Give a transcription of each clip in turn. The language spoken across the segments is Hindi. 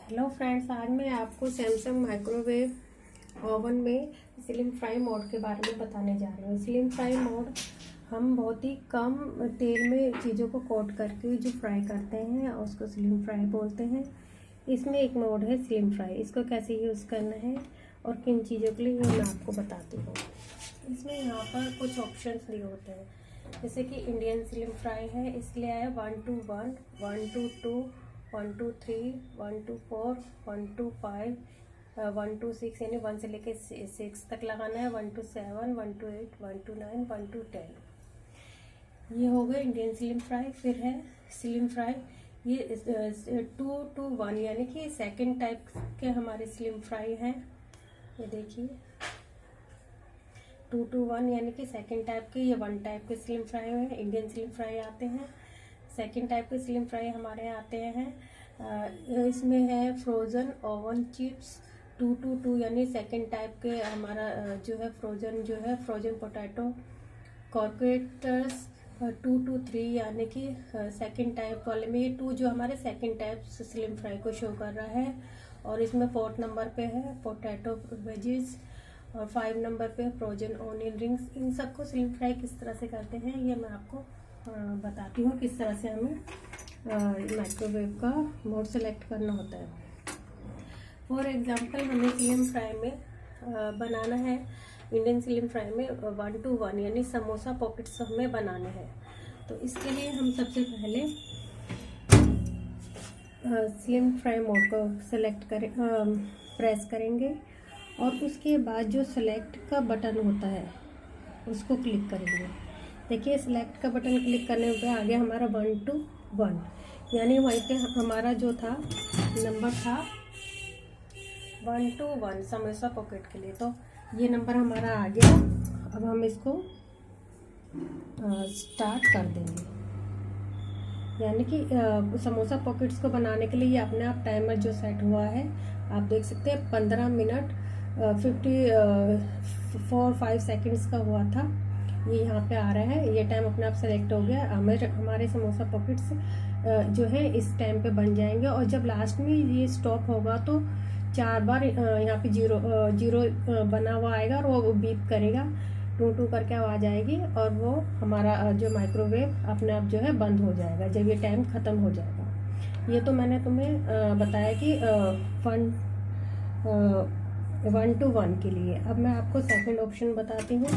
हेलो फ्रेंड्स, आज मैं आपको सैमसंग माइक्रोवेव ओवन में स्लिम फ्राई मोड के बारे में बताने जा रही हूँ। स्लिम फ्राई मोड हम बहुत ही कम तेल में चीज़ों को कोट करके जो फ्राई करते हैं उसको स्लिम फ्राई बोलते हैं। इसमें एक मोड है स्लिम फ्राई। इसको कैसे यूज़ करना है और किन चीज़ों के लिए मैं आपको बताती हूँ। इसमें यहाँ पर कुछ ऑप्शंस दिए होते हैं, जैसे कि इंडियन स्लिम फ्राई है, इसके लिए है 1 to 1, 1 to 2, 1 to 3, 1 to 4, 1 to 5, 1 to 6, यानी 1 से लेके 6 तक लगाना है, 1 to 7, 1 to 8, 1 to 9, 1 to 10। ये हो गए इंडियन स्लिम फ्राई। फिर है स्लिम फ्राई, ये 2 to 1 यानी कि सेकंड टाइप के हमारे स्लिम फ्राई हैं। ये देखिए 2 to 1 यानी कि सेकंड टाइप के, ये 1 टाइप के स्लिम फ्राई हैं, इंडियन स्लिम फ्राई आते हैं। सेकंड टाइप के स्लिम फ्राई हमारे आते हैं, इसमें है फ्रोज़न ओवन चिप्स 2 to 2 यानी सेकंड टाइप के हमारा जो है फ्रोजन पोटैटो कॉर्केटर्स 2 to 3 यानी कि सेकंड टाइप वाले में, ये 2 जो हमारे सेकंड टाइप स्लिम फ्राई को शो कर रहा है। और इसमें 4th नंबर पे है पोटैटो वेजेस और 5 नंबर पे फ्रोजन ऑनियन रिंग्स। इन सबको स्लिम फ्राई किस तरह से करते हैं ये मैं आपको बताती हूँ, किस तरह से हमें माइक्रोवेव का मोड सेलेक्ट करना होता है। फॉर एग्जांपल हमें स्लिम फ्राई में बनाना है, इंडियन स्लिम फ्राई में 1 to 1 यानी समोसा पॉकेट्स हमें बनाने हैं। तो इसके लिए हम सबसे पहले स्लिम फ्राई मोड को सेलेक्ट करें, प्रेस करेंगे और उसके बाद जो सेलेक्ट का बटन होता है उसको क्लिक करेंगे। देखिए सिलेक्ट का बटन क्लिक करने पे आ गया हमारा 1 to 1, यानी वहीं पे हमारा जो था नंबर था 1 to 1 समोसा पॉकेट के लिए। तो ये नंबर हमारा आ गया। अब हम इसको स्टार्ट कर देंगे, यानी कि समोसा पॉकेट्स को बनाने के लिए ये अपने आप टाइमर जो सेट हुआ है आप देख सकते हैं 15 मिनट 54-5 सेकेंड्स का हुआ था। ये यहाँ पे आ रहा है, ये टाइम अपने आप सेलेक्ट हो गया। हमारे समोसा पॉकेट्स जो है इस टाइम पे बन जाएंगे। और जब लास्ट में ये स्टॉप होगा तो 4 बार यहाँ पे जीरो बना हुआ आएगा और वो बीप करेगा, टू टू करके आवाज़ आएगी और वो हमारा जो माइक्रोवेव अपने आप जो है बंद हो जाएगा जब ये टाइम ख़त्म हो जाएगा। ये तो मैंने तुम्हें बताया कि 1 to 1 के लिए। अब मैं आपको सेकंड ऑप्शन बताती हूँ।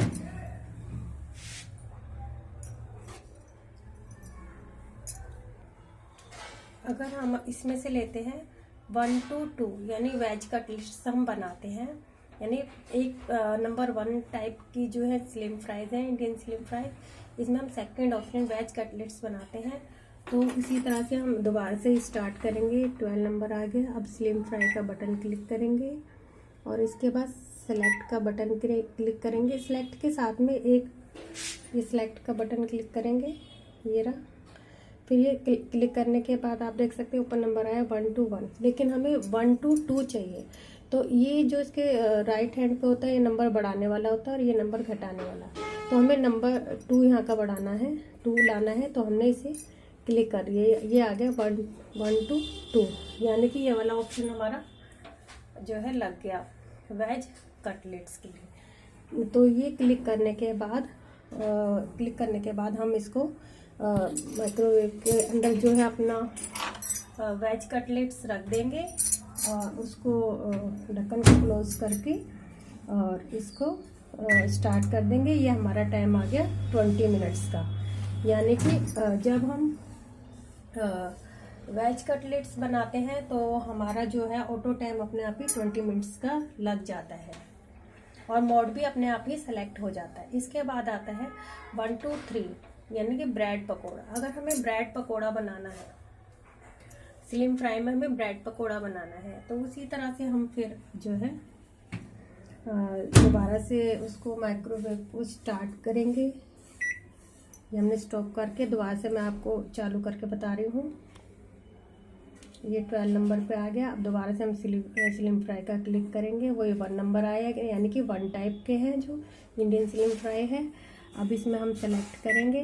अगर हम इसमें से लेते हैं 1 to 2 यानी वेज कटलेट्स हम बनाते हैं, यानी एक नंबर 1 टाइप की जो है स्लिम फ्राइज है इंडियन स्लिम फ्राई, इसमें हम सेकंड ऑप्शन वेज कटलेट्स बनाते हैं। तो इसी तरह से हम दोबारा से स्टार्ट करेंगे। 12 नंबर आ गया। अब स्लिम फ्राई का बटन क्लिक करेंगे और इसके बाद सेलेक्ट का बटन क्लिक करेंगे। सेलेक्ट के साथ में एक ये सेलेक्ट का बटन क्लिक करेंगे, ये रहा। फिर ये क्लिक करने के बाद आप देख सकते हैं ऊपर नंबर आया 1 to 1, लेकिन हमें 1 to 2 चाहिए। तो ये जो इसके राइट हैंड पे होता है ये नंबर बढ़ाने वाला होता है और ये नंबर घटाने वाला। तो हमें नंबर 2 यहाँ का बढ़ाना है, 2 लाना है, तो हमने इसे क्लिक कर दिया। ये आ गया 1 to 2, यानी कि ये वाला ऑप्शन हमारा जो है लग गया वेज कटलेट्स के लिए। तो ये क्लिक करने के बाद हम इसको माइक्रोवेव के अंदर जो है अपना वेज कटलेट्स रख देंगे और उसको ढक्कन को क्लोज करके और इसको स्टार्ट कर देंगे। ये हमारा टाइम आ गया 20 मिनट्स का, यानी कि जब हम वेज कटलेट्स बनाते हैं तो हमारा जो है ऑटो टाइम अपने आप ही 20 मिनट्स का लग जाता है और मोड भी अपने आप ही सेलेक्ट हो जाता है। इसके बाद आता है 1 to 3 यानी कि ब्रेड पकोड़ा। अगर हमें ब्रेड पकोड़ा बनाना है, स्लिम फ्राई में हमें ब्रेड पकोड़ा बनाना है, तो उसी तरह से हम फिर जो है दोबारा से उसको माइक्रोवेव को स्टार्ट करेंगे। ये हमने स्टॉप करके दोबारा से मैं आपको चालू करके बता रही हूँ। ये 12 नंबर पे आ गया। अब दोबारा से हम स्लिम फ्राई का क्लिक करेंगे, वो ये 1 नंबर आया, यानी कि 1 टाइप के हैं जो इंडियन स्लिम फ्राई है। अब इसमें हम सेलेक्ट करेंगे।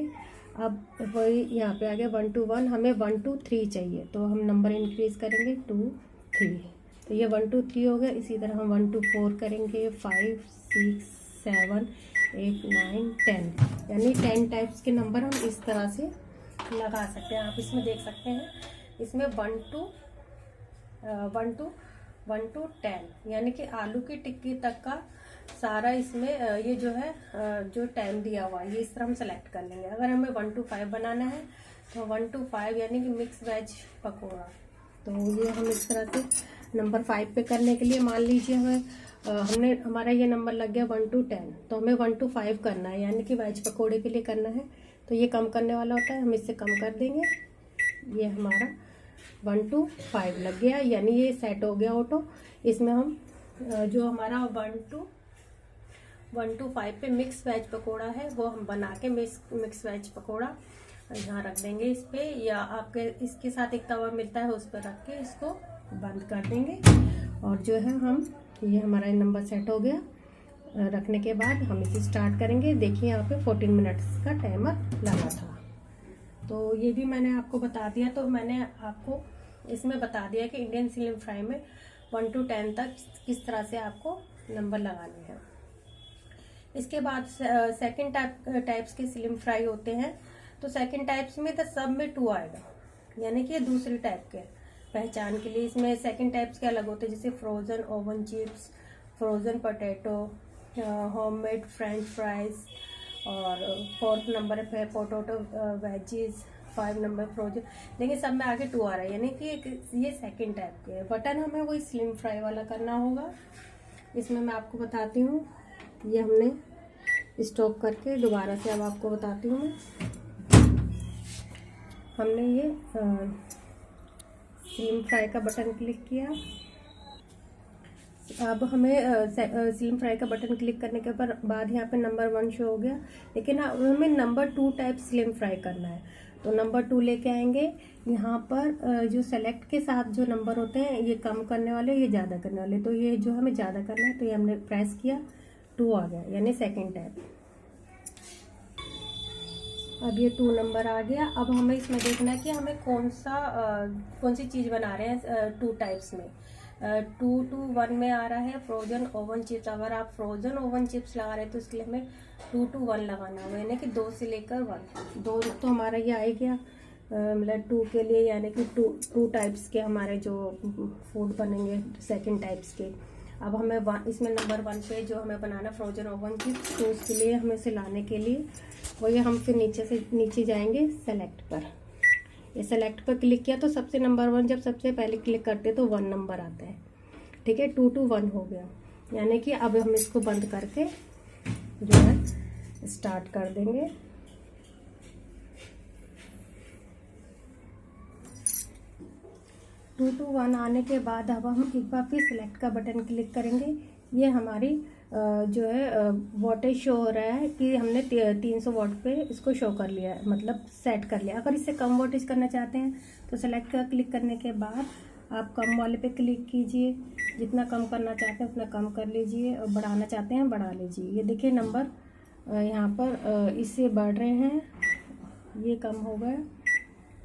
अब वही यहाँ पे आ गया 1 to 1, हमें 1 to 3 चाहिए, तो हम नंबर इंक्रीज करेंगे 2 3। तो ये 1 2 3 हो गया। इसी तरह हम 1 2 4 करेंगे, 5 6 7 8 9 10, यानी 10 टाइप्स के नंबर हम इस तरह से लगा सकते हैं। आप इसमें देख सकते हैं, इसमें 1 to 10, यानी कि आलू की टिक्की तक का सारा इसमें ये जो है जो टाइम दिया हुआ है, ये इस तरह हम सेलेक्ट कर लेंगे। अगर हमें 1 to 5 बनाना है तो 1 to 5 यानी कि मिक्स वेज पकौड़ा, तो ये हम इस तरह से नंबर 5 पे करने के लिए मान लीजिए हमें हमारा ये नंबर लग गया 1 to 10, तो हमें 1 to 5 करना है, यानी कि वेज पकौड़े के लिए करना है। तो ये कम करने वाला होता है, हम इससे कम कर देंगे। ये हमारा 1 to 5 लग गया, यानी ये सेट हो गया ऑटो। इसमें हम जो हमारा 1 to 5 पे मिक्स वेज पकोड़ा है वो हम बना के मिक्स वेज पकोड़ा यहाँ रख देंगे इस पे, या आपके इसके साथ एक तवा मिलता है उस पर रख के इसको बंद कर देंगे। और जो है हम ये हमारा नंबर सेट हो गया। रखने के बाद हम इसे स्टार्ट करेंगे। देखिए यहाँ पे 14 मिनट्स का टाइमर लगा था। तो ये भी मैंने आपको बता दिया। तो मैंने आपको इसमें बता दिया कि इंडियन स्लिम फ्राई में 1 to 10 तक किस तरह से आपको नंबर लगाने हैं। इसके बाद सेकंड टाइप्स के स्लिम फ्राई होते हैं। तो सेकंड टाइप्स में तो सब में 2 आएगा, यानी कि दूसरी टाइप के पहचान के लिए इसमें सेकंड टाइप्स के अलग होते हैं, जैसे frozen oven chips, frozen potato, homemade French fries, और 4th नंबर पे पोटैटो वेजीज, 5 नंबर फ्रोजन। देखिए सब में आगे 2 आ रहा है, यानी कि ये सेकंड टाइप के। बटन हमें वही स्लिम फ्राई वाला करना होगा। इसमें मैं आपको बताती हूँ, ये हमने स्टॉप करके दोबारा से अब आपको बताती हूँ मैं। हमने ये स्लिम फ्राई का बटन क्लिक किया। अब हमें स्लिम फ्राई का बटन क्लिक करने के बाद यहाँ पे नंबर 1 शो हो गया, लेकिन हमें नंबर 2 टाइप स्लिम फ्राई करना है। तो नंबर 2 लेके आएंगे। यहाँ पर जो सेलेक्ट के साथ जो नंबर होते हैं, ये कम करने वाले, ये ज़्यादा करने वाले। तो ये जो हमें ज़्यादा करना है, तो ये हमने प्रेस किया, 2 आ गया, यानी सेकेंड टाइप। अब ये 2 नंबर आ गया। अब हमें इसमें देखना है कि हमें कौन सी चीज़ बना रहे हैं 2 टाइप्स में। 2 to 1 में आ रहा है फ्रोजन ओवन चिप्स। अगर आप फ्रोजन ओवन चिप्स लगा रहे हैं तो इसके लिए हमें 2 to 1 लगाना होगा, यानी कि 2 से लेकर 1। 2 तो हमारा ये आ गया, मतलब 2 के लिए, यानी कि 2 टाइप्स के हमारे जो फूड बनेंगे सेकंड टाइप्स के। अब हमें इसमें नंबर 1 पे जो हमें बनाना फ्रोजन ओवन चिप्स, तो उसके लिए हमें इसे लाने के लिए वही हम फिर नीचे जाएंगे सेलेक्ट पर। ये सेलेक्ट पर क्लिक किया तो सबसे नंबर 1 जब सबसे पहले क्लिक करते हैं तो 1 नंबर आता है। ठीक है, 2 to 1 हो गया, यानी कि अब हम इसको बंद करके जो है स्टार्ट कर देंगे। टू टू 1 आने के बाद अब हम एक बार फिर सिलेक्ट का बटन क्लिक करेंगे। ये हमारी जो है वोटेज शो हो रहा है कि हमने 300 वोट पे इसको शो कर लिया है, मतलब सेट कर लिया। अगर इससे कम वोटेज करना चाहते हैं तो सेलेक्ट का क्लिक करने के बाद आप कम वाले पे क्लिक कीजिए। जितना कम करना चाहते हैं उतना कम कर लीजिए, और बढ़ाना चाहते हैं बढ़ा लीजिए। ये देखिए नंबर यहाँ पर इससे बढ़ रहे हैं, ये कम हो गया,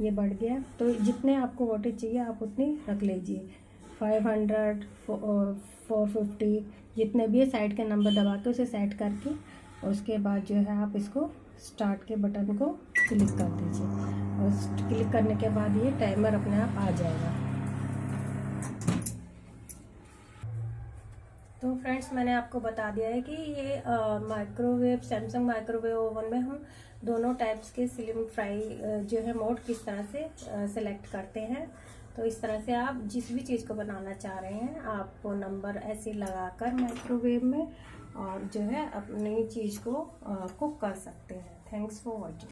ये बढ़ गया। तो जितने आपको वोटेज चाहिए आप उतनी रख लीजिए, 500 450 जितने भी है। साइड के नंबर दबा के उसे सेट करके उसके बाद जो है आप इसको स्टार्ट के बटन को क्लिक कर दीजिए, और क्लिक करने के बाद ये टाइमर अपने आप आ जाएगा। तो फ्रेंड्स मैंने आपको बता दिया है कि ये माइक्रोवेव सैमसंग माइक्रोवेव ओवन में हम दोनों टाइप्स के स्लिम फ्राई जो है मोड किस तरह से सेलेक्ट करते हैं। तो इस तरह से आप जिस भी चीज़ को बनाना चाह रहे हैं आप वो नंबर ऐसे लगाकर माइक्रोवेव में और जो है अपनी चीज़ को कुक कर सकते हैं। Thanks for watching.